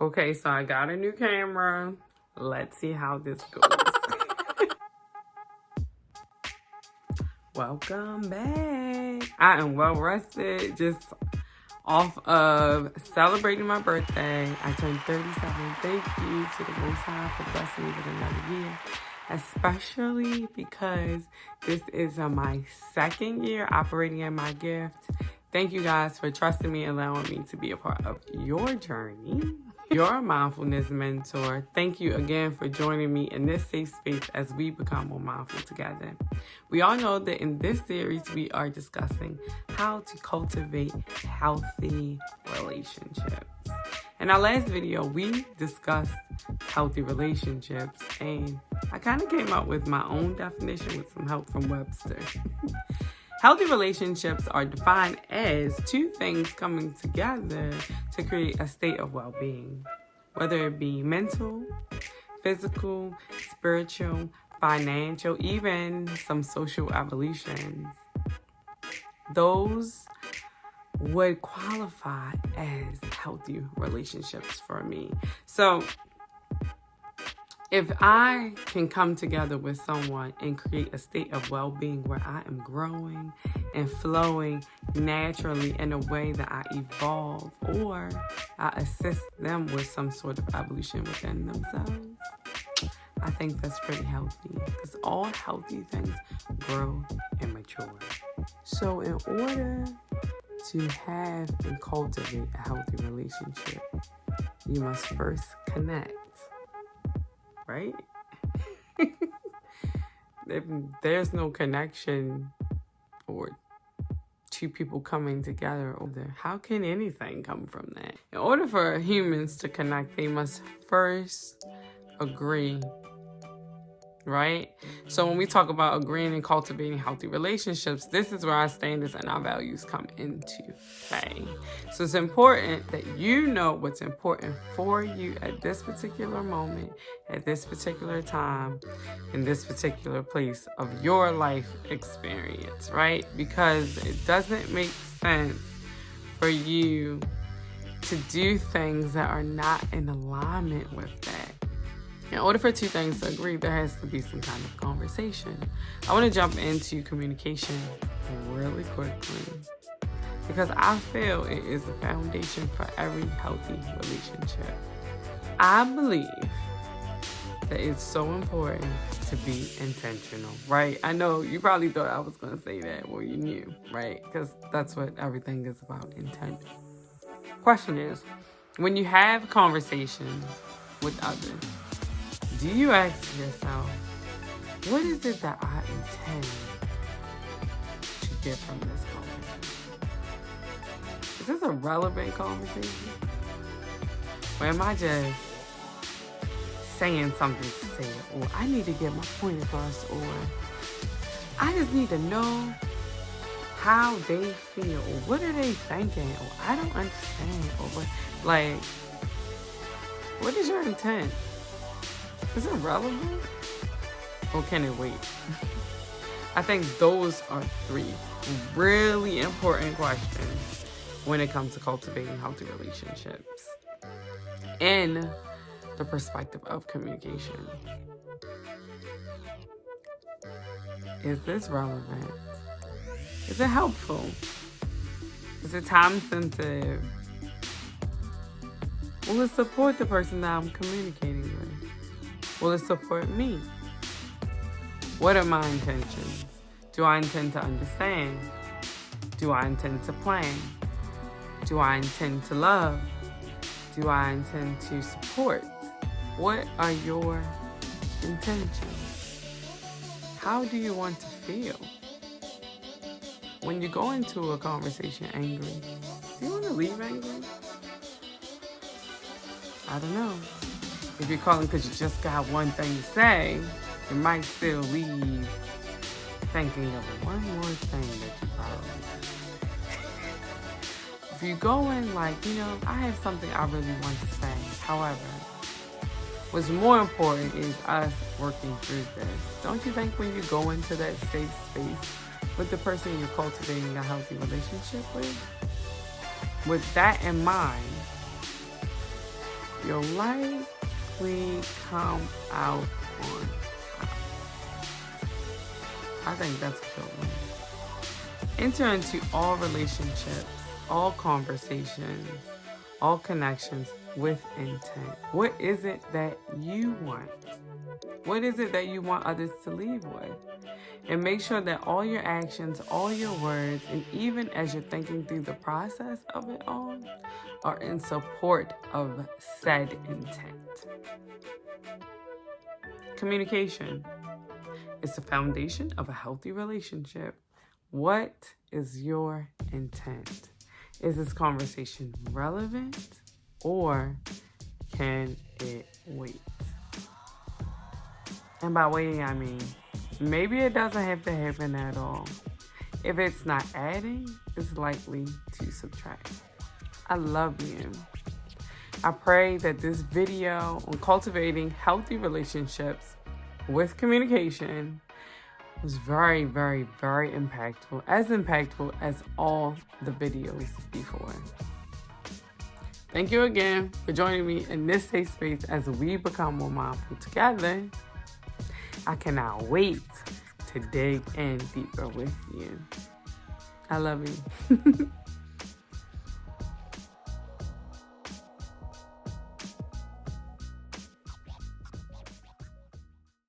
Okay, so I got a new camera. Let's see how this goes. Welcome back. I am well rested, just off of celebrating my birthday. I turned 37. Thank you to the Most High for blessing me with another year, especially because this is my second year operating in my gift. Thank you guys for trusting me and allowing me to be a part of your journey. Your mindfulness mentor. Thank you again for joining me in this safe space as we become more mindful together. We all know that in this series, we are discussing how to cultivate healthy relationships. In our last video, we discussed healthy relationships, and I kind of came up with my own definition with some help from Webster. Healthy relationships are defined as two things coming together to create a state of well-being, whether it be mental, physical, spiritual, financial, even some social evolutions. Those would qualify as healthy relationships for me. So if I can come together with someone and create a state of well-being where I am growing and flowing naturally in a way that I evolve, or I assist them with some sort of evolution within themselves, I think that's pretty healthy, because all healthy things grow and mature. So in order to have and cultivate a healthy relationship, you must first connect. Right? If there's no connection or two people coming together, how can anything come from that? In order for humans to connect, they must first agree. Right? So when we talk about agreeing and cultivating healthy relationships, this is where our standards and our values come into play. So it's important that you know what's important for you at this particular moment, at this particular time, in this particular place of your life experience, right? Because it doesn't make sense for you to do things that are not in alignment with that. In order for two things to agree, there has to be some kind of conversation. I want to jump into communication really quickly, because I feel it is the foundation for every healthy relationship. I believe that it's so important to be intentional, right? I know you probably thought I was going to say that. Well, you knew, right? Because that's what everything is about, intent. Question is, when you have conversations with others, do you ask yourself, what is it that I intend to get from this conversation? Is this a relevant conversation? Or am I just saying something to say it? Or I need to get my point across? Or I just need to know how they feel? Or what are they thinking? Or I don't understand? Or what is your intent? Is it relevant? Or can it wait? I think those are three really important questions when it comes to cultivating healthy relationships in the perspective of communication. Is this relevant? Is it helpful? Is it time sensitive? Will it support the person that I'm communicating with? Will it support me? What are my intentions? Do I intend to understand? Do I intend to plan? Do I intend to love? Do I intend to support? What are your intentions? How do you want to feel? When you go into a conversation angry, do you want to leave angry? I don't know. If you're calling because you just got one thing to say, you might still leave thinking of one more thing that you probably did. If you go in like, I have something I really want to say. However, what's more important is us working through this. Don't you think when you go into that safe space with the person you're cultivating a healthy relationship with that in mind, you'll likely come out on top. I think that's a good one. Enter into all relationships, all conversations, all connections with intent. What is it that you want? What is it that you want others to leave with? And make sure that all your actions, all your words, and even as you're thinking through the process of it all, are in support of said intent. Communication is the foundation of a healthy relationship. What is your intent? Is this conversation relevant, or can it wait? And by waiting, I mean, maybe it doesn't have to happen at all. If it's not adding, it's likely to subtract. I love you. I pray that this video on cultivating healthy relationships with communication was very, very, very impactful as all the videos before. Thank you again for joining me in this safe space as we become more mindful together. I cannot wait to dig in deeper with you. I love you.